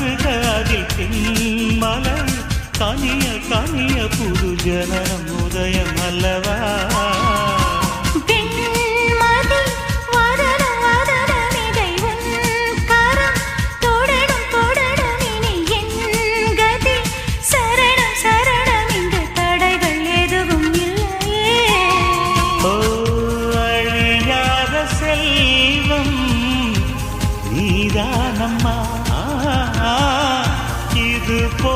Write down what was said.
வருக அதில் தென்மலர் கனிய கனிய புது ஜனனம் உதயம் அல்லவா நீதானம்மா இது போ